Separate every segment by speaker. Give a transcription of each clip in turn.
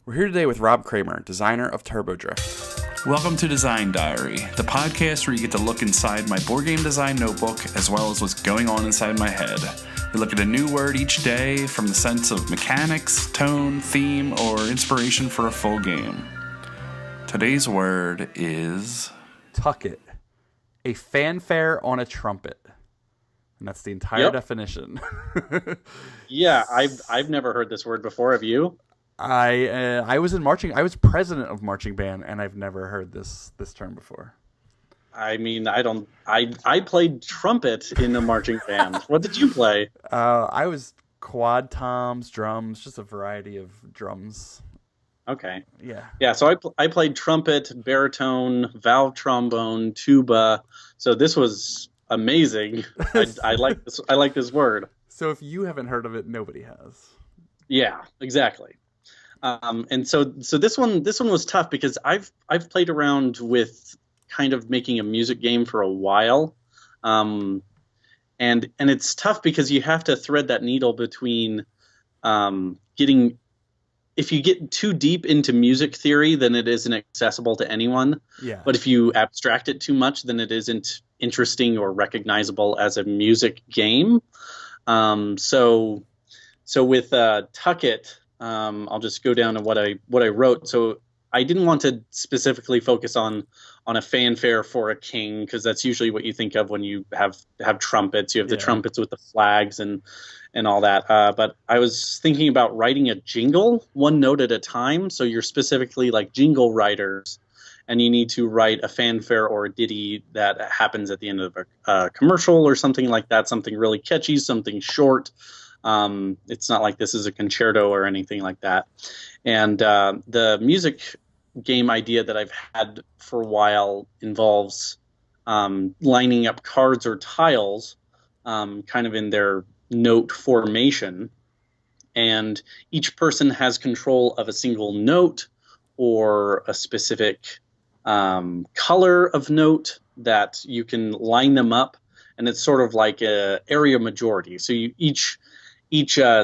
Speaker 1: We're here today with Rob Cramer, designer of TurboDrift.
Speaker 2: Welcome to Design Diary, the podcast where you get to look inside my board game design notebook as well as what's going on inside my head. We look at a new word each day from the sense of mechanics, tone, theme, or inspiration for a full game. Today's word is...
Speaker 1: Tucket. A fanfare on a trumpet. And that's the entire definition.
Speaker 3: Yeah, I've never heard this word before. Have you?
Speaker 1: I was in marching. I was president of marching band, and I've never heard this term before.
Speaker 3: I mean, I played trumpet in a marching band. What did you play?
Speaker 1: I was quad toms, drums, just a variety of drums.
Speaker 3: Okay.
Speaker 1: Yeah.
Speaker 3: So I played trumpet, baritone, valve trombone, tuba. So this was amazing. I like this. I like this word.
Speaker 1: So if you haven't heard of it, nobody has.
Speaker 3: Yeah, exactly. And so this one was tough because I've played around with kind of making a music game for a while, and it's tough because you have to thread that needle between getting. If you get too deep into music theory, then it isn't accessible to anyone.
Speaker 1: Yeah. But
Speaker 3: if you abstract it too much, then it isn't interesting or recognizable as a music game. So with Tucket, I'll just go down to what I wrote. So I didn't want to specifically focus on a fanfare for a king, because that's usually what you think of when you have trumpets. You have the trumpets with the flags and all that. But I was thinking about writing a jingle, one note at a time. So you're specifically like jingle writers, and you need to write a fanfare or a ditty that happens at the end of a commercial or something like that, something really catchy, something short. It's not like this is a concerto or anything like that. And the music game idea that I've had for a while involves lining up cards or tiles kind of in their note formation. And each person has control of a single note or a specific color of note that you can line them up. And it's sort of like a area majority. So each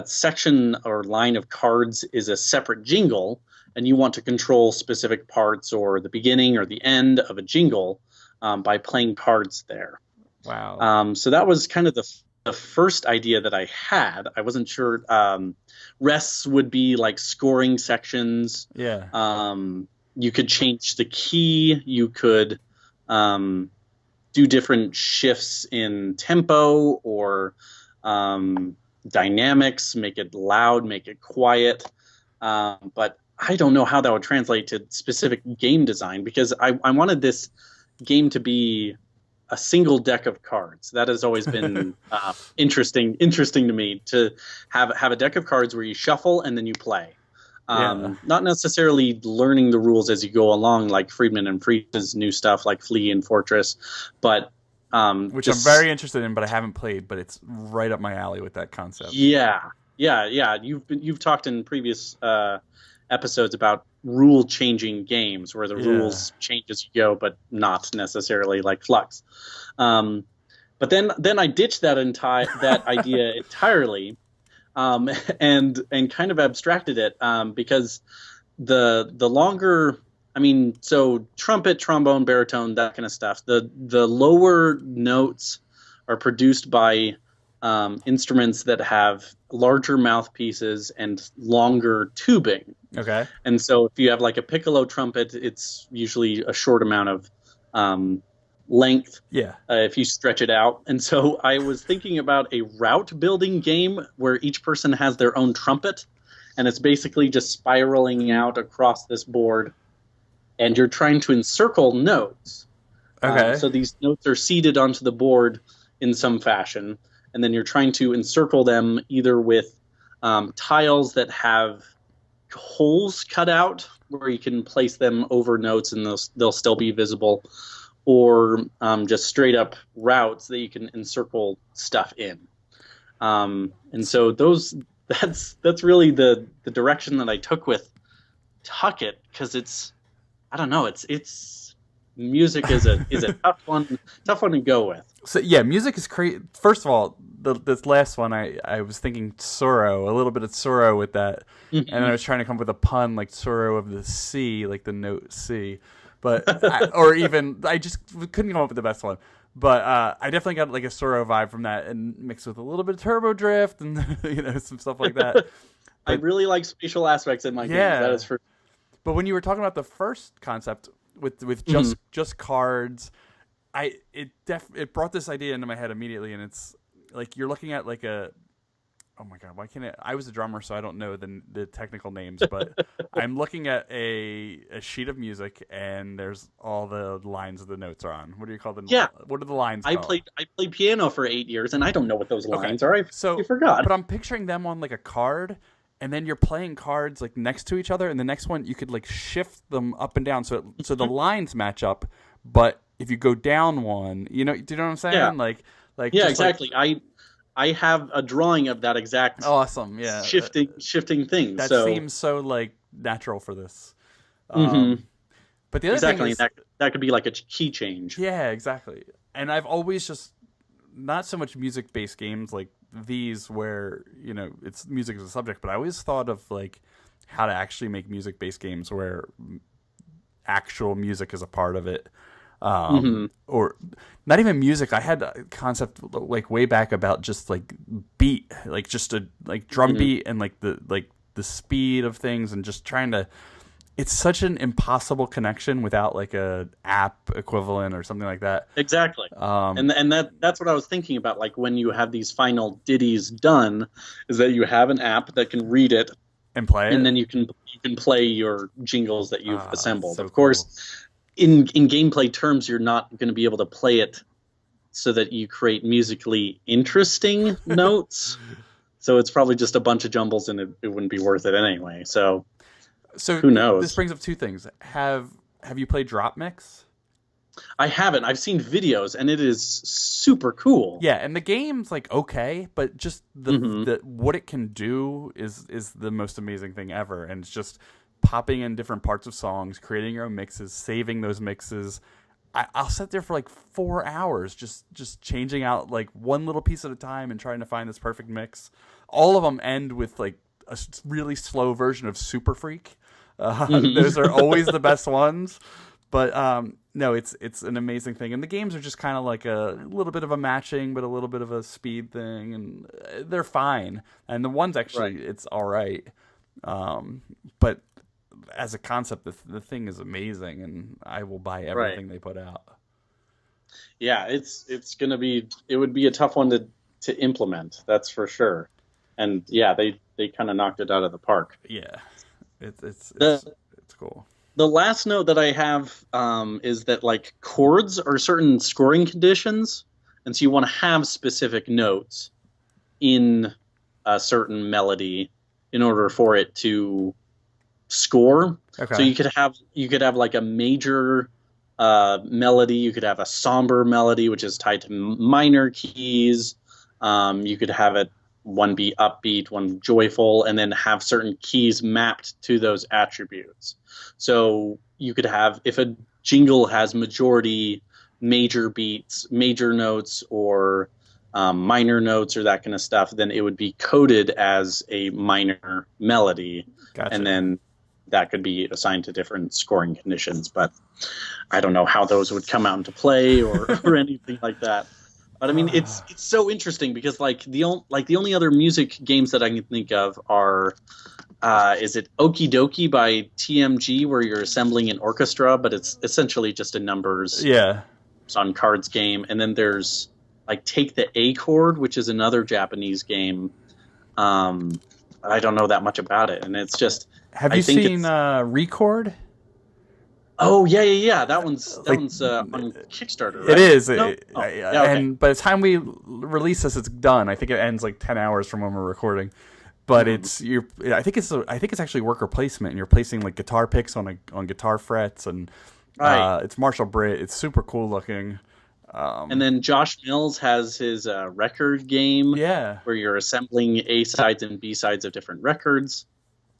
Speaker 3: section or line of cards is a separate jingle, and you want to control specific parts or the beginning or the end of a jingle by playing cards there.
Speaker 1: Wow.
Speaker 3: So that was kind of the first idea that I had. I wasn't sure. Rests would be like scoring sections.
Speaker 1: Yeah.
Speaker 3: You could change the key. You could do different shifts in tempo or dynamics, make it loud, make it quiet. But I don't know how that would translate to specific game design, because I wanted this game to be a single deck of cards. That has always been interesting to me, to have a deck of cards where you shuffle and then you play. Not necessarily learning the rules as you go along, like Friedman and Fried's new stuff like Flea and Fortress, but
Speaker 1: which I'm very interested in, but I haven't played. But it's right up my alley with that concept.
Speaker 3: Yeah. You've talked in previous episodes about rule changing games where the rules change as you go, but not necessarily like Flux. But then I ditched that idea entirely, and kind of abstracted it because the longer. I mean, so trumpet, trombone, baritone, that kind of stuff. The lower notes are produced by instruments that have larger mouthpieces and longer tubing.
Speaker 1: Okay.
Speaker 3: And so if you have like a piccolo trumpet, it's usually a short amount of length.
Speaker 1: Yeah.
Speaker 3: If you stretch it out. And so I was thinking about a route building game where each person has their own trumpet, and it's basically just spiraling out across this board. And you're trying to encircle notes.
Speaker 1: Okay.
Speaker 3: So these notes are seated onto the board in some fashion. And then you're trying to encircle them either with tiles that have holes cut out where you can place them over notes and they'll still be visible, or just straight up routes that you can encircle stuff in. And so that's really the direction that I took with Tucket, because it's, I don't know. It's music is a tough one to go with.
Speaker 1: So yeah, music is crazy. First of all, this last one, I was thinking Sorrow, a little bit of Sorrow with that, and I was trying to come up with a pun like Sorrow of the Sea, like the note C, but I just couldn't come up with the best one. But I definitely got like a Sorrow vibe from that, and mixed with a little bit of Turbo Drift and some stuff like that.
Speaker 3: I really like spatial aspects in my games. That is for.
Speaker 1: But when you were talking about the first concept with just cards, it brought this idea into my head immediately, and it's like you're looking at like a. Oh my God! Why can't I was a drummer, so I don't know the technical names, but I'm looking at a sheet of music, and there's all the lines of the notes are on. What do you call them?
Speaker 3: Yeah.
Speaker 1: What are the lines
Speaker 3: I
Speaker 1: called?
Speaker 3: played piano for 8 years, and I don't know what those lines are. I forgot.
Speaker 1: But I'm picturing them on like a card, and then you're playing cards like next to each other, and the next one you could like shift them up and down so the lines match up. But if you go down one, do you know what I'm saying?
Speaker 3: Yeah.
Speaker 1: Like
Speaker 3: yeah, exactly. I have a drawing of that exact
Speaker 1: awesome, yeah,
Speaker 3: shifting thing.
Speaker 1: That seems so like natural for this. But the other
Speaker 3: exactly
Speaker 1: thing is,
Speaker 3: that could be like a key change.
Speaker 1: Yeah, exactly. And I've always just not so much music-based games like these where it's music as a subject, but I always thought of like how to actually make music-based games where actual music is a part of it. Or not even music. I had a concept like way back about just like beat, like just a like drum beat and like the speed of things, and just trying to. It's such an impossible connection without like a app equivalent or something like that.
Speaker 3: Exactly. And that's what I was thinking about. Like when you have these final ditties done, is that you have an app that can read it
Speaker 1: and play it,
Speaker 3: and then you can play your jingles that you've assembled.
Speaker 1: So
Speaker 3: of course. In gameplay terms, you're not going to be able to play it so that you create musically interesting notes. So it's probably just a bunch of jumbles, and it wouldn't be worth it anyway. So who knows?
Speaker 1: This brings up two things. Have you played Drop Mix?
Speaker 3: I haven't. I've seen videos, and it is super cool.
Speaker 1: Yeah, and the game's like okay, but just the what it can do is the most amazing thing ever, and it's just popping in different parts of songs, creating your own mixes, saving those mixes. I'll sit there for like 4 hours just changing out like one little piece at a time and trying to find this perfect mix. All of them end with like a really slow version of Super Freak. Those are always the best ones. But no, it's an amazing thing. And the games are just kind of like a little bit of a matching, but a little bit of a speed thing. And they're fine. And the ones actually, it's all right. But as a concept, the thing is amazing, and I will buy everything they put out.
Speaker 3: Yeah, it would be a tough one to implement. That's for sure. And yeah, they kind of knocked it out of the park.
Speaker 1: Yeah, it's cool.
Speaker 3: The last note that I have is that like chords are certain scoring conditions, and so you want to have specific notes in a certain melody in order for it to score.
Speaker 1: Okay.
Speaker 3: So you could have like a major melody. You could have a somber melody, which is tied to minor keys. You could have it one be upbeat, one joyful, and then have certain keys mapped to those attributes. So you could have, if a jingle has majority major beats, major notes, or minor notes, or that kind of stuff, then it would be coded as a minor melody.
Speaker 1: Gotcha.
Speaker 3: And then that could be assigned to different scoring conditions. But I don't know how those would come out into play or anything like that. But I mean, it's so interesting because the only other music games that I can think of are, is it Okie Dokie by TMG, where you're assembling an orchestra, but it's essentially just a numbers on cards game. And then there's like Take the A Chord, which is another Japanese game. I don't know that much about it, and it's just.
Speaker 1: Have you seen Record?
Speaker 3: Oh yeah. That one's on Kickstarter. Right?
Speaker 1: It is.
Speaker 3: No? Okay.
Speaker 1: And by the time we release this, it's done. I think it ends like 10 hours from when we're recording. But I think it's actually worker placement, and you're placing like guitar picks on guitar frets, and it's Marshall Britt. It's super cool looking.
Speaker 3: And then Josh Mills has his record game, where you're assembling A sides and B sides of different records.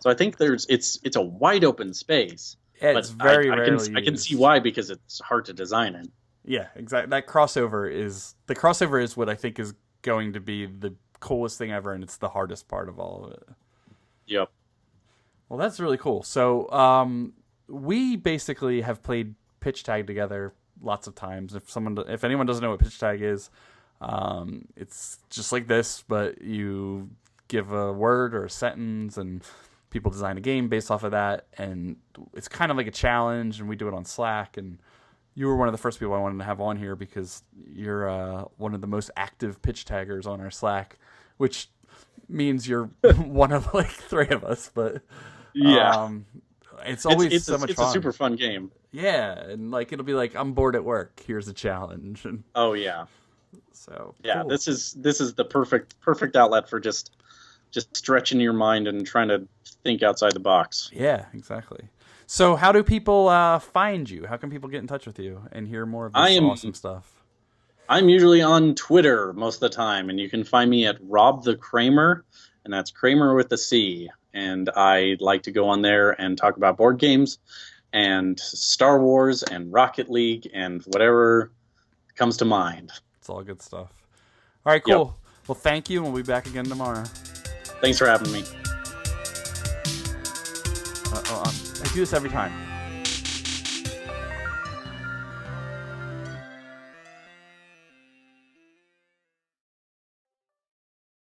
Speaker 3: So I think it's a wide open space.
Speaker 1: Yeah, it's very rarely
Speaker 3: I can see why, because it's hard to design in.
Speaker 1: Yeah, exactly. The crossover is what I think is going to be the coolest thing ever, and it's the hardest part of all of it.
Speaker 3: Yep.
Speaker 1: Well, that's really cool. So we basically have played pitch tag together lots of times. If anyone doesn't know what pitch tag is, it's just like this, but you give a word or a sentence, and people design a game based off of that. And it's kind of like a challenge, and we do it on Slack. And you were one of the first people I wanted to have on here because you're one of the most active pitch taggers on our Slack, which means you're one of like 3 of us. But
Speaker 3: yeah,
Speaker 1: it's always
Speaker 3: it's
Speaker 1: so much
Speaker 3: it's
Speaker 1: fun.
Speaker 3: a super fun game.
Speaker 1: Yeah, and like it'll be like, I'm bored at work. Here's a challenge. And
Speaker 3: oh yeah.
Speaker 1: So
Speaker 3: yeah,
Speaker 1: cool.
Speaker 3: this is the perfect outlet for just stretching your mind and trying to think outside the box.
Speaker 1: Yeah, exactly. So how do people find you? How can people get in touch with you and hear more of this awesome stuff?
Speaker 3: I'm usually on Twitter most of the time, and you can find me at Rob the Cramer, and that's Cramer with a C. And I like to go on there and talk about board games and Star Wars and Rocket League and whatever comes to mind.
Speaker 1: It's all good stuff. All right, cool.
Speaker 3: Yep.
Speaker 1: Well, thank you, and we'll be back again tomorrow.
Speaker 3: Thanks for having me.
Speaker 1: I do this every time.